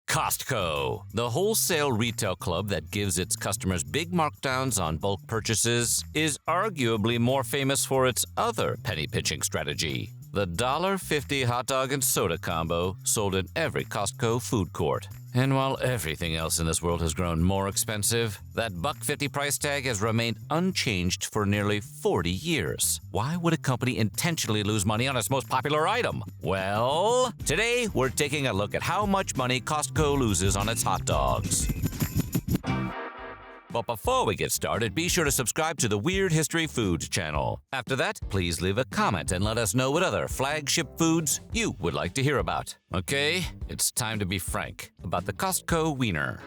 Costco, the wholesale retail club that gives its customers big markdowns on bulk purchases, is arguably more famous for its other penny-pinching strategy. The $1.50 hot dog and soda combo sold in every Costco food court. And while everything else in this world has grown more expensive, that $1.50 price tag has remained unchanged for nearly 40 years. Why would a company intentionally lose money on its most popular item? Well, today we're taking a look at how much money Costco loses on its hot dogs. But before we get started, be sure to subscribe to the Weird History Foods channel. After that, please leave a comment and let us know what other flagship foods you would like to hear about. Okay, it's time to be frank about the Costco wiener.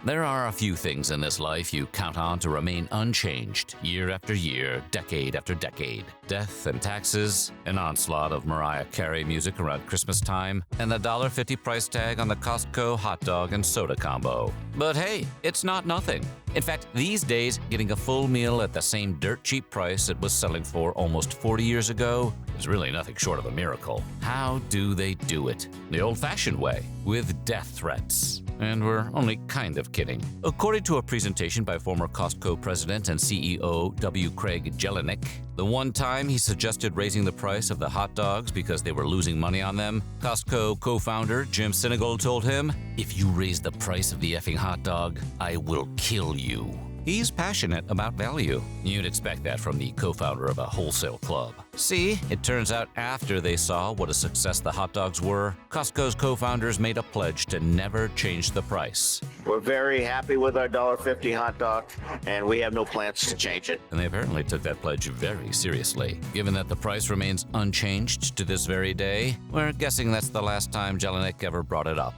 There are a few things in this life you count on to remain unchanged year after year, decade after decade. Death and taxes, an onslaught of Mariah Carey music around Christmas time, and the $1.50 price tag on the Costco hot dog and soda combo. But hey, it's not nothing. In fact, these days, getting a full meal at the same dirt cheap price it was selling for almost 40 years ago is really nothing short of a miracle. How do they do it? The old-fashioned way, with death threats. And we're only kind of kidding. According to a presentation by former Costco president and CEO W. Craig Jelinek, the one time he suggested raising the price of the hot dogs because they were losing money on them, Costco co-founder Jim Sinegal told him, "If you raise the price of the effing hot dog, I will kill you." He's passionate about value. You'd expect that from the co-founder of a wholesale club. See, it turns out after they saw what a success the hot dogs were, Costco's co-founders made a pledge to never change the price. We're very happy with our $1.50 hot dog, and we have no plans to change it. And they apparently took that pledge very seriously. Given that the price remains unchanged to this very day, we're guessing that's the last time Jelinek ever brought it up.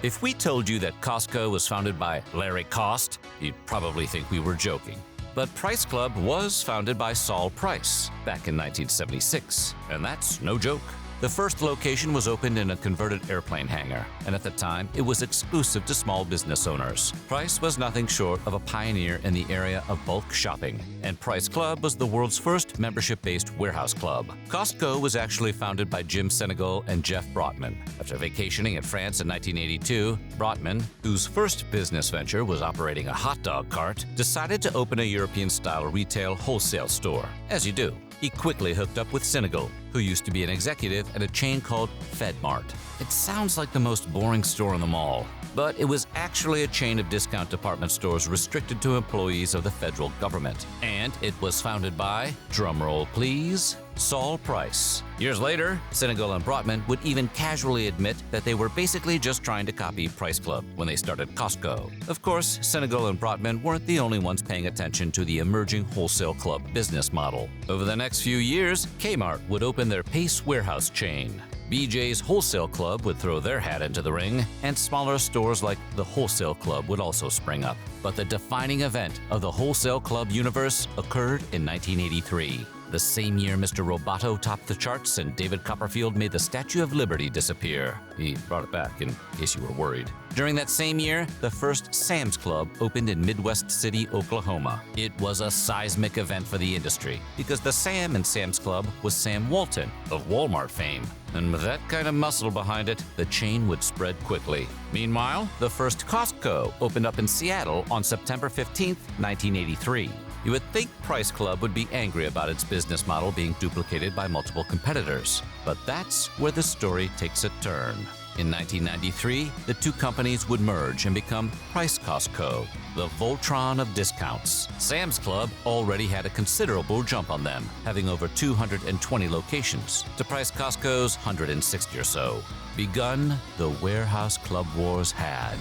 If we told you that Costco was founded by Larry Cost, you'd probably think we were joking. But Price Club was founded by Saul Price back in 1976, and that's no joke. The first location was opened in a converted airplane hangar, and at the time, it was exclusive to small business owners. Price was nothing short of a pioneer in the area of bulk shopping, and Price Club was the world's first membership-based warehouse club. Costco was actually founded by Jim Sinegal and Jeff Brotman. After vacationing in France in 1982, Brotman, whose first business venture was operating a hot dog cart, decided to open a European-style retail wholesale store. As you do. He quickly hooked up with Sinegal, who used to be an executive at a chain called FedMart. It sounds like the most boring store in the mall, but it was actually a chain of discount department stores restricted to employees of the federal government. And it was founded by, drumroll please, Saul Price. Years later, Sinegal and Brotman would even casually admit that they were basically just trying to copy Price Club when they started Costco. Of course, Sinegal and Brotman weren't the only ones paying attention to the emerging wholesale club business model. Over the next few years, Kmart would open their Pace warehouse chain. BJ's Wholesale Club would throw their hat into the ring, and smaller stores like the Wholesale Club would also spring up. But the defining event of the Wholesale Club universe occurred in 1983. The same year Mr. Roboto topped the charts and David Copperfield made the Statue of Liberty disappear. He brought it back, in case you were worried. During that same year, the first Sam's Club opened in Midwest City, Oklahoma. It was a seismic event for the industry, because the Sam in Sam's Club was Sam Walton of Walmart fame. And with that kind of muscle behind it, the chain would spread quickly. Meanwhile, the first Costco opened up in Seattle on September 15, 1983. You would think Price Club would be angry about its business model being duplicated by multiple competitors, but that's where the story takes a turn. In 1993, the two companies would merge and become Price Costco, the Voltron of discounts. Sam's Club already had a considerable jump on them, having over 220 locations, to Price Costco's 160 or so. Begun, the warehouse club wars had.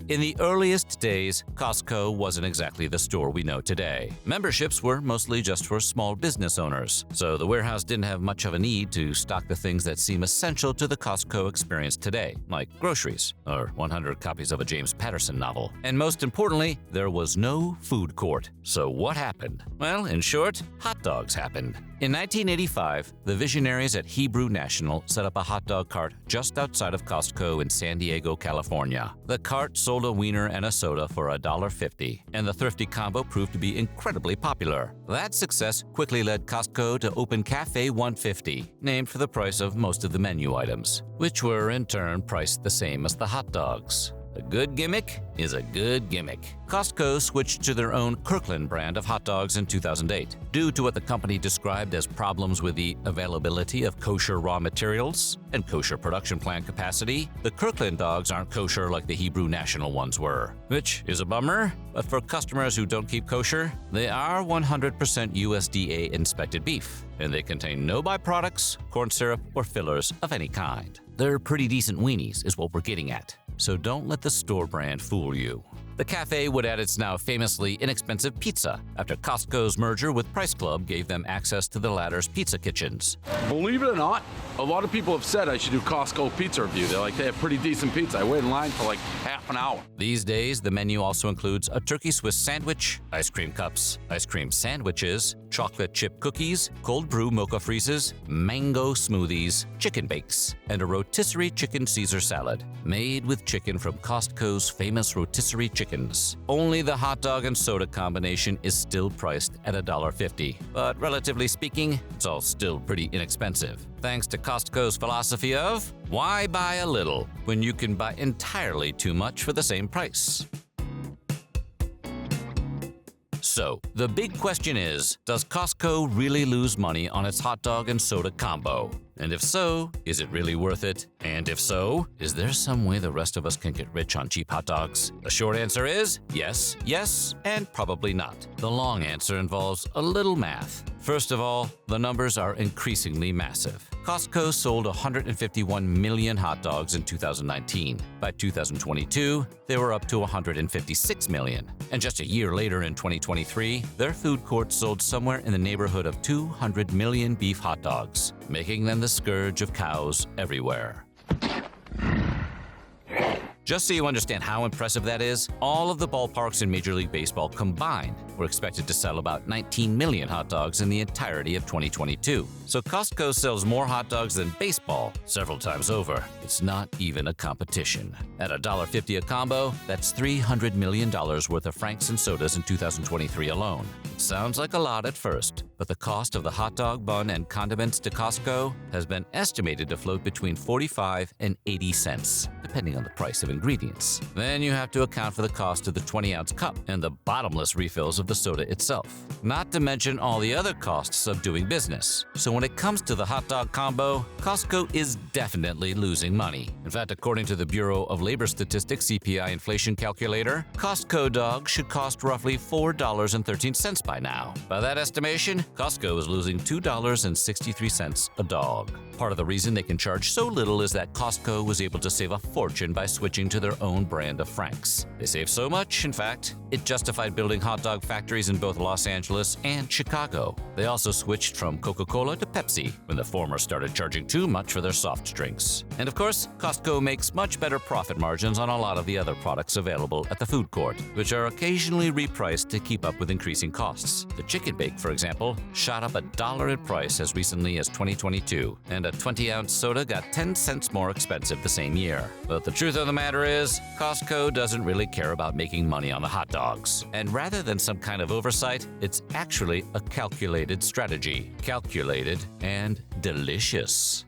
In the earliest days, Costco wasn't exactly the store we know today. Memberships were mostly just for small business owners, so the warehouse didn't have much of a need to stock the things that seem essential to the Costco experience today, like groceries or 100 copies of a James Patterson novel. And most importantly, there was no food court. So what happened? Well, in short, hot dogs happened. In 1985, the visionaries at Hebrew National set up a hot dog cart just outside of Costco in San Diego, California. The cart sold a wiener and a soda for $1.50, and the thrifty combo proved to be incredibly popular. That success quickly led Costco to open Cafe 150, named for the price of most of the menu items, which were in turn priced the same as the hot dogs. A good gimmick is a good gimmick. Costco switched to their own Kirkland brand of hot dogs in 2008. Due to what the company described as problems with the availability of kosher raw materials and kosher production plant capacity, the Kirkland dogs aren't kosher like the Hebrew National ones were, which is a bummer, but for customers who don't keep kosher, they are 100% USDA inspected beef, and they contain no byproducts, corn syrup, or fillers of any kind. They're pretty decent weenies is what we're getting at. So don't let the store brand fool you. The cafe would add its now famously inexpensive pizza after Costco's merger with Price Club gave them access to the latter's pizza kitchens. Believe it or not, a lot of people have said I should do Costco pizza review. They're like, they have pretty decent pizza. I wait in line for like half an hour. These days, the menu also includes a turkey Swiss sandwich, ice cream cups, ice cream sandwiches, chocolate chip cookies, cold brew mocha freezes, mango smoothies, chicken bakes, and a rotisserie chicken Caesar salad, made with chicken from Costco's famous rotisserie chickens. Only the hot dog and soda combination is still priced at $1.50, but relatively speaking, it's all still pretty inexpensive. Thanks to Costco's philosophy of, why buy a little when you can buy entirely too much for the same price? So, the big question is, does Costco really lose money on its hot dog and soda combo? And if so, is it really worth it? And if so, is there some way the rest of us can get rich on cheap hot dogs? The short answer is yes, yes, and probably not. The long answer involves a little math. First of all, the numbers are increasingly massive. Costco sold 151 million hot dogs in 2019. By 2022, they were up to 156 million. And just a year later in 2023, their food court sold somewhere in the neighborhood of 200 million beef hot dogs, making them the scourge of cows everywhere. Just so you understand how impressive that is, all of the ballparks in Major League Baseball combined were expected to sell about 19 million hot dogs in the entirety of 2022. So Costco sells more hot dogs than baseball several times over. It's not even a competition. At $1.50 a combo, that's $300 million worth of Franks and sodas in 2023 alone. It sounds like a lot at first, but the cost of the hot dog bun and condiments to Costco has been estimated to float between 45 and 80 cents, depending on the price of ingredients. Then you have to account for the cost of the 20-ounce cup and the bottomless refills of the soda itself, not to mention all the other costs of doing business. So when it comes to the hot dog combo, Costco is definitely losing money. In fact, according to the Bureau of Labor Statistics CPI inflation calculator, Costco dogs should cost roughly $4.13 by now. By that estimation, Costco is losing $2.63 a dog. Part of the reason they can charge so little is that Costco was able to save a fortune by switching to their own brand of Franks. They saved so much, in fact, it justified building hot dog factories in both Los Angeles and Chicago. They also switched from Coca-Cola to Pepsi when the former started charging too much for their soft drinks. And of course, Costco makes much better profit margins on a lot of the other products available at the food court, which are occasionally repriced to keep up with increasing costs. The chicken bake, for example, shot up $1 in price as recently as 2022, and a 20-ounce soda got 10 cents more expensive the same year. But the truth of the matter is, Costco doesn't really care about making money on the hot dogs. And rather than some kind of oversight, it's actually a calculated strategy. Calculated and delicious.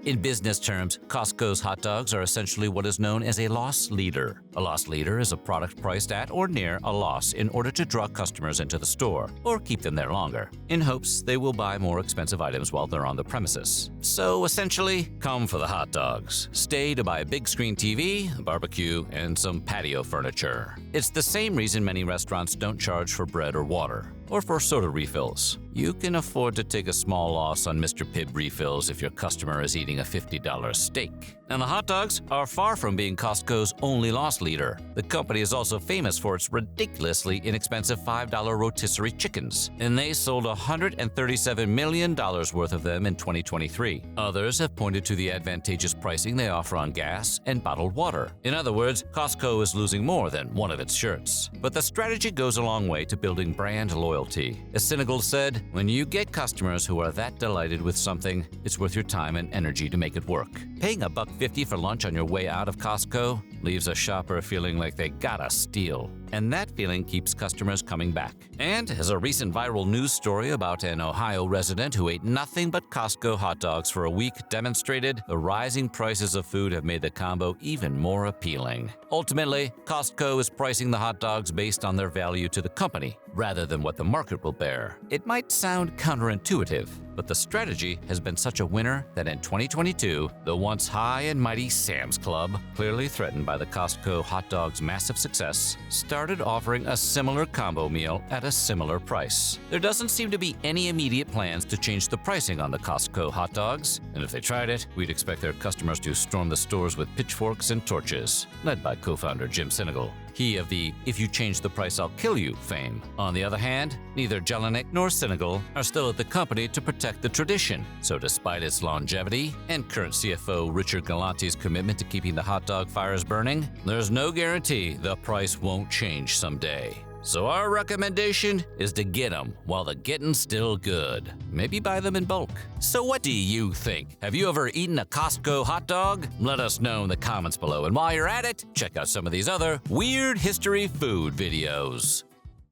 In business terms, Costco's hot dogs are essentially what is known as a loss leader. A loss leader is a product priced at or near a loss in order to draw customers into the store or keep them there longer, in hopes they will buy more expensive items while they're on the premises. So essentially, come for the hot dogs, stay to buy a big screen TV, a barbecue, and some patio furniture. It's the same reason many restaurants don't charge for bread or water, or for soda refills. You can afford to take a small loss on Mr. Pibb refills if your customer is eating a $50 steak. And the hot dogs are far from being Costco's only loss leader. The company is also famous for its ridiculously inexpensive $5 rotisserie chickens, and they sold $137 million worth of them in 2023. Others have pointed to the advantageous pricing they offer on gas and bottled water. In other words, Costco is losing more than one of its shirts. But the strategy goes a long way to building brand loyalty loyalty. As Senegal said, when you get customers who are that delighted with something, it's worth your time and energy to make it work. Paying $1.50 for lunch on your way out of Costco leaves a shopper feeling like they got a steal. And that feeling keeps customers coming back. And as a recent viral news story about an Ohio resident who ate nothing but Costco hot dogs for a week demonstrated, the rising prices of food have made the combo even more appealing. Ultimately, Costco is pricing the hot dogs based on their value to the company, rather than what the market will bear. It might sound counterintuitive, but the strategy has been such a winner that in 2022, the once high and mighty Sam's Club, clearly threatened by the Costco hot dog's massive success, started offering a similar combo meal at a similar price. There doesn't seem to be any immediate plans to change the pricing on the Costco hot dogs, and if they tried it, we'd expect their customers to storm the stores with pitchforks and torches, led by co-founder Jim Senegal. He of the "if you change the price, I'll kill you" fame. On the other hand, neither Jelinek nor Senegal are still at the company to protect the tradition. So despite its longevity and current CFO Richard Galante's commitment to keeping the hot dog fires burning, there's no guarantee the price won't change someday. So our recommendation is to get them while the getting's still good. Maybe buy them in bulk. So what do you think? Have you ever eaten a Costco hot dog? Let us know in the comments below. And while you're at it, check out some of these other weird history food videos.